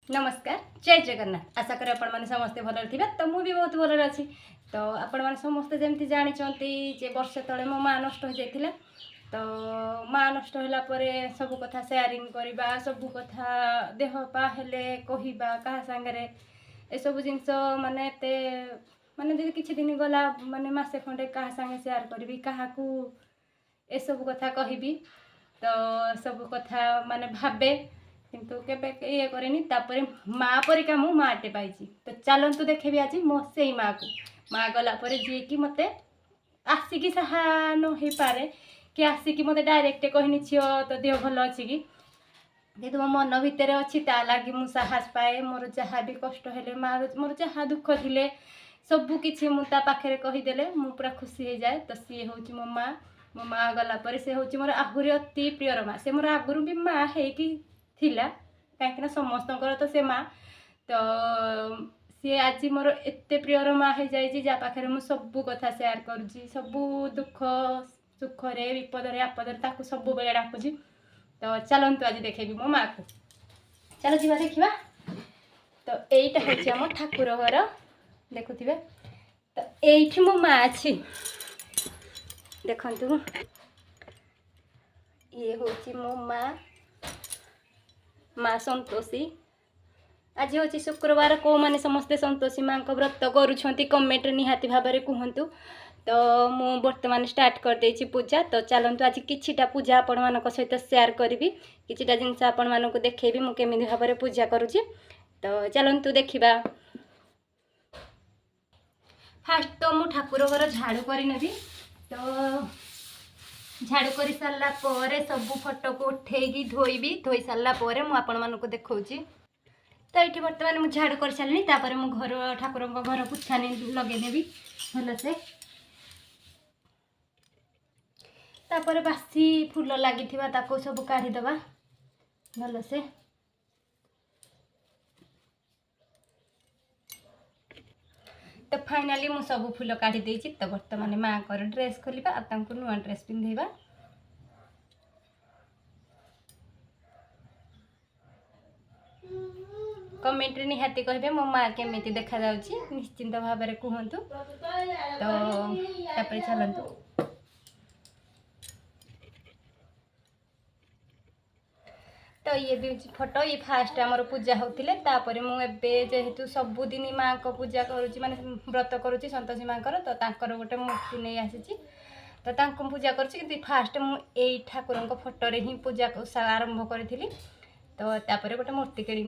नमस्कार जय जगन्नाथ आशा करें आपण मैंने समस्ते भल थे तो मुझे बहुत भल अच्छी तो आपण मैंने समस्ते जमी जानते जे वर्ष तले मो माँ नष्ट हो जाता तो माँ नष्ट होगापर सब कथा सेयारिंग करवा सब कथा देह पा हेले कहवा क्या सांगे ए सब जिनस माने माने जी किसी दिन गला माने मसे खंडे क्या सांगे सेयार करी क्या ए सब कथा कहबी तो सब कथा माने भावे किंतु केबे ये करेनी तापर माँ परिका मु माँटे पाई तो चलतु देखेबी आज मो से माँ को माँ गला जी कि मते आसिकी साहा न हो पारे कि आसिकी मते डायरेक्ट कहनी झील तो देह भल अच्छी कि जेहेतु मो मन भितर अच्छी ता लगी मु साहस पाए मोर जहाँ भी कष्ट हेले माँ मोर जहाँ दुख थिले सबू किसी मुझे पाखे कहीदेले मु पूरा खुशी हो जाए तो सी हूँ मो माँ गलापर से हूँ मोर आहरी अति प्रियर माँ से मोर आगुरी भी माँ है कहीं समस्त तो से माँ तो सी आज मोर एत प्रियर माँ हो जाए जहाँ पाखे मुझ सबू कथा सेयार करुँची सबू दुख सुखरे विपदरे आपदरे सब बेले डाकुची तो चलतु आज देखेबी मो माँ को चलो जी देखा तो यहीटा हूँ आम ठाकुर घर देखुवे तो ये मो माँ अच्छी देखु ये हूँ मो माँ संतोषी आज हूँ शुक्रवार कौ मैंने समस्ते संतोषी माँ को व्रत करुँच कमेंट निहाती भाव में कहतु तो मु बर्तमान स्टार्ट कर देछि पूजा तो चलतु आज किछिटा पूजा आपण मान सहित सेयार करी किछिटा जिनस आपण मान देखेबी मु केमिति भाव में पूजा करुँची तो चलतु देखा फास्ट तो मु ठाकुर घर झाड़ू करनेबी तो झाड़ू कर सारा सब फोटो को उठेगी धोईबी धोई सारा मुझे मानक देखी तो ये बर्तमान मुझे झाड़ू कर सारे तापर मु घर ठाकुर घर पुछानी लगेदेवी भलसे तापर बासी फूल लगी सब काढ़ीदबा भलसे तो फाइनाली मु सब फूल काढ़ी देछि तो बर्तमान माँ को ड्रेस खोलिबा आ तांको नुआ ड्रेस पिंधेबा कमेंट निहाती कहबे मो माँ केमिति देखा जाउछि निश्चिंत भाव में कहतु तो तापर चलतु तो ये भी फोटो ये फास्ट आमर पूजा होते तापर मुझे जेहेतु सबुदिन माँ को पूजा करुँची माने व्रत करुँची संतोषी माँ तो तांकर गोटे मूर्ति नहीं आसी तो पूजा करुँची फास्ट मुझे ठाकुर फोटो रे ही पूजा आरंभ करी तो तापर गोटे मूर्ति किणी